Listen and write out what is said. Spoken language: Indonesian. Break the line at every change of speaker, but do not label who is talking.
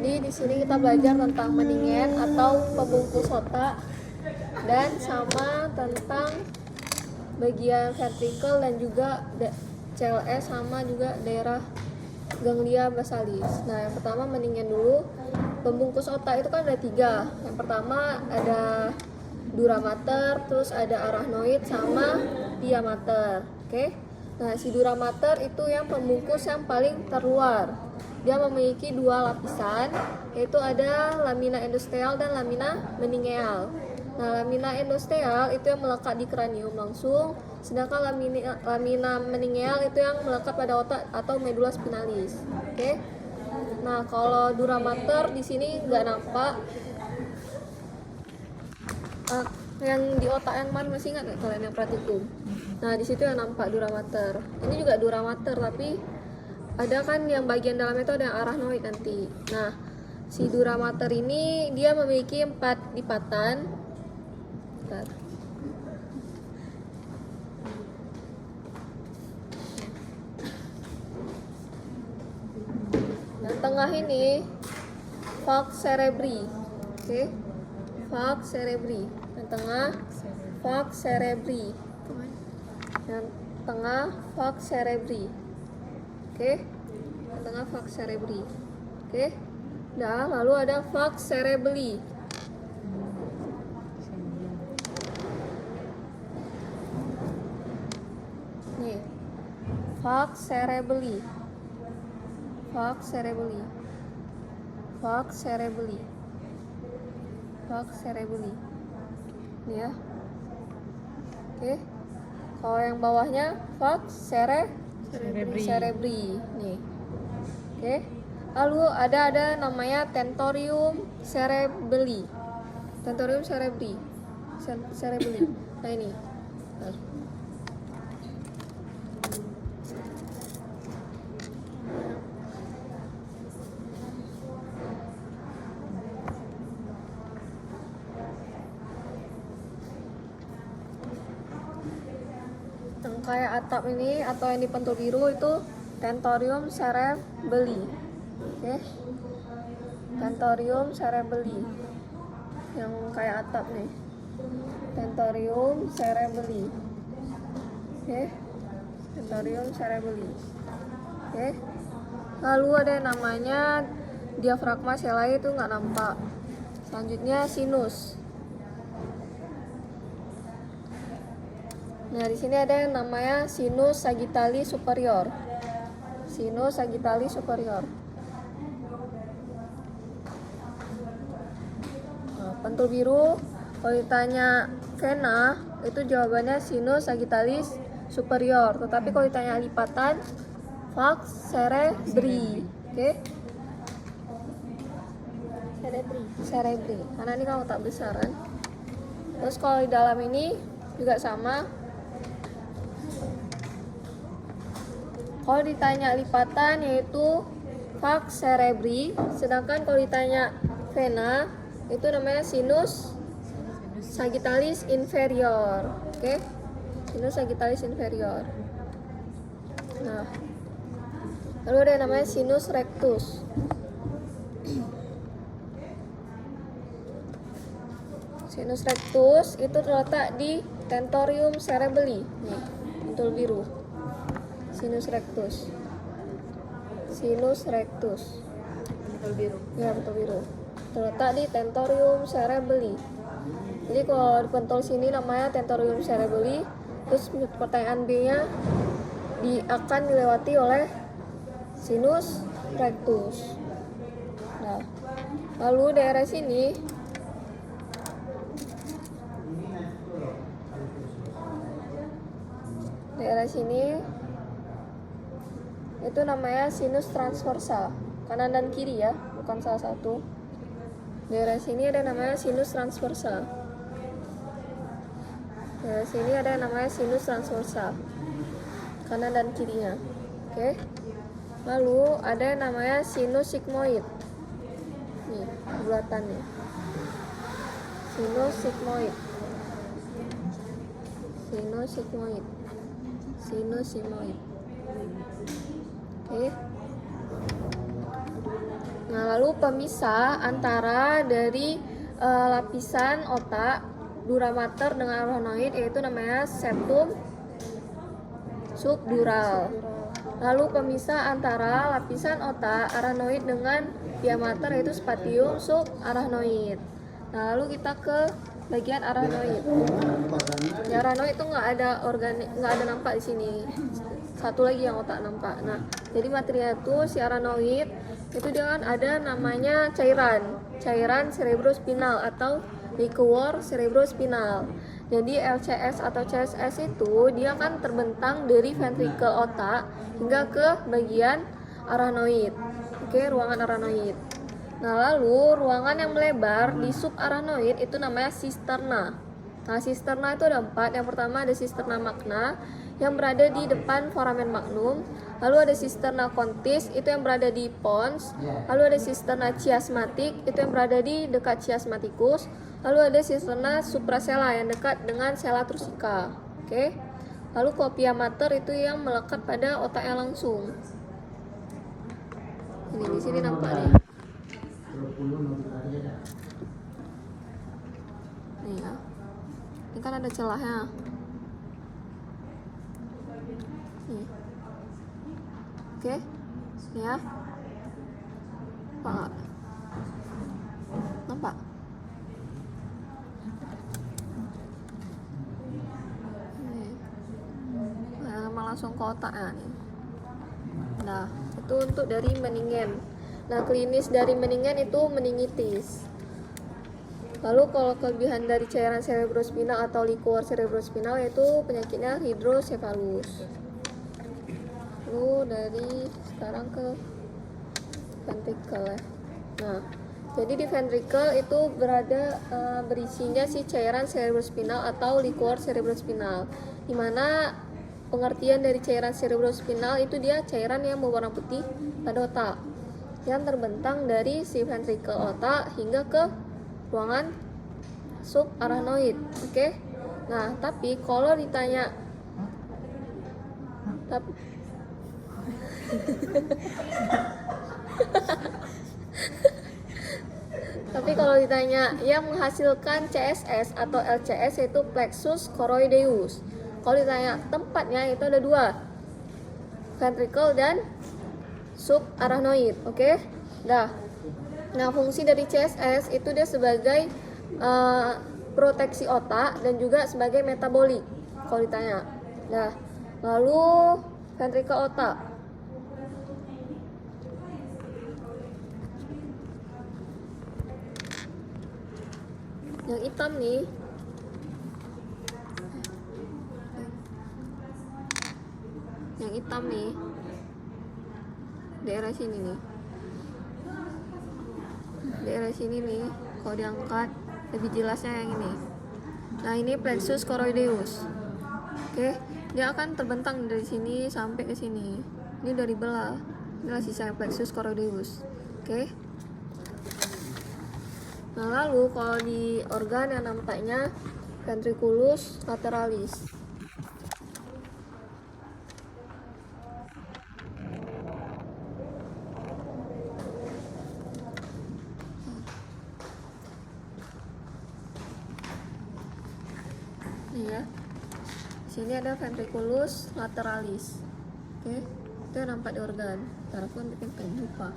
Jadi di sini kita belajar tentang mendingen atau pembungkus otak dan sama tentang bagian vertikal dan juga CLS sama juga daerah ganglia basalis. Nah, yang pertama mendingen dulu. Pembungkus otak itu kan ada 3. Yang pertama ada dura mater, terus ada arachnoid sama pia mater. Oke. Nah, si dura mater itu yang pembungkus yang paling terluar. Dia memiliki 2 lapisan, yaitu ada lamina endosteal dan lamina meningeal. Nah, lamina endosteal itu yang melekat di kranium langsung, sedangkan lamina meningeal itu yang melekat pada otak atau medula spinalis. Oke. Nah, kalau dura mater di sini nggak nampak. Yang di otak yang mana, masih ingat nggak kalian yang praktikum? Nah, di situ yang nampak dura mater. Ini juga dura mater, tapi ada kan yang bagian dalamnya itu ada yang arachnoid nanti. Nah, si dura mater ini dia memiliki 4 lipatan. Bentar. Yang tengah ini falx cerebri. Oke. Falx cerebri. Yang tengah falx cerebri. Yang tengah falx cerebri. Oke. Yang tengah falx cerebri. Oke. Nah, lalu ada falx cerebelli. Nih. Falx cerebelli. Falx cerebelli. Falx cerebelli. Falx cerebelli. Nih ya. Oke. Kalau yang bawahnya falx cerebri. Nih. Oke. Lalu ada namanya tentorium cerebelli. Tentorium cerebri. Cerebelli. Nah, ini. Yang kayak atap ini atau yang dipentul biru itu tentorium cerebelli. Oke. Tentorium cerebelli. Yang kayak atap nih. Tentorium cerebelli. Oke. Tentorium cerebelli. Oke. Lalu ada yang namanya diafragma selai, itu nggak nampak. Selanjutnya sinus. Nah, di sini ada yang namanya sinus sagittalis superior. Sinus sagittalis superior. Nah, pentul biru, kalau ditanya vena, itu jawabannya sinus sagittalis superior. Tetapi kalau ditanya lipatan, falx cerebri. Oke? Cerebri. Karena ini kan otak besar kan. Terus kalau di dalam ini juga sama. Kalau ditanya lipatan yaitu falx cerebri, sedangkan kalau ditanya vena itu namanya sinus sagittalis inferior. Oke? Sinus sagittalis inferior. Nah, lalu ada yang namanya sinus rectus. Sinus rectus itu terletak di tentorium cerebelli. Nih, pentul biru. Sinus rectus. Sinus rectus. Pentul biru. Ya, pentul biru. Terletak di tentorium cerebelli. Jadi kalau di pentul sini namanya tentorium cerebelli, terus pertanyaan B-nya akan dilewati oleh sinus rectus. Nah, lalu daerah sini itu namanya sinus transversa, kanan dan kiri ya, bukan salah satu. Daerah sini ada namanya sinus transversa. Daerah sini ada namanya sinus transversa, kanan dan kirinya. Oke. Lalu ada yang namanya sinus sigmoid. Nih, bulatannya. Sinus sigmoid. Sinus sigmoid. Oke. Nah, lalu pemisah antara dari lapisan otak dura mater dengan arachnoid yaitu namanya septum subdural. Lalu pemisah antara lapisan otak arachnoid dengan pia mater yaitu spatium subarachnoid. Nah, lalu kita ke bagian arachnoid. Di arachnoid itu nggak ada nampak di sini. Satu lagi yang otak nampak. Nah, jadi materinya itu si arachnoid itu dia kan ada namanya cairan cerebrospinal atau liquor cerebrospinal. Jadi LCS atau CSS itu dia kan terbentang dari ventricle otak hingga ke bagian arachnoid. Oke, ruangan arachnoid. Nah, lalu ruangan yang melebar di subarachnoid itu namanya cisterna. Nah, cisterna itu ada 4. Yang pertama ada cisterna magna yang berada di depan foramen magnum. Lalu ada cisterna contis itu yang berada di pons. Lalu ada cisterna chiasmatic itu yang berada di dekat chiasmaticus. Lalu ada cisterna suprasella yang dekat dengan sella trusica. Oke. Lalu pia mater itu yang melekat pada otaknya langsung. Ini di sini nampak nih. Nih ya. Ini kan ada celahnya. Nih. Oke. Nih ya. Nampak? Nampak? Nih. Nah, langsung ke otaknya nih. Nah, itu untuk dari meningen. Nah, klinis dari meningen itu meningitis. Lalu kalau kelebihan dari cairan cerebrospinal atau liquor cerebrospinal yaitu penyakitnya hidrocephalus. Lalu dari sekarang ke ventricle ya. Nah, jadi di ventricle itu berisinya si cairan cerebrospinal atau liquor cerebrospinal. Dimana pengertian dari cairan cerebrospinal itu dia cairan yang berwarna putih pada otak yang terbentang dari si ventricle otak hingga ke ruangan subarachnoid. Oke. Nah, tapi kalau ditanya tapi kalau ditanya yang menghasilkan CSS atau LCS yaitu plexus choroideus. Kalau ditanya tempatnya itu ada 2, ventricle dan subarachnoid. Oke. Nah, fungsi dari CSS itu dia sebagai proteksi otak dan juga sebagai metabolik kalau ditanya. Nah, lalu ventricle otak. Yang hitam nih. Yang hitam nih. Daerah sini nih. Daerah sini nih. Kalau diangkat lebih jelasnya yang ini. Nah, ini plexus choroideus. Oke, dia akan terbentang dari sini sampai ke sini. Ini dari belah. Inilah sisa plexus choroideus. Oke. Nah, lalu kalau di organ yang nampaknya ventriculus lateralis. Nih ya. Di sini ada ventriculus lateralis. Oke. Itu yang nampak di organ. Ntar aku bikin lupa.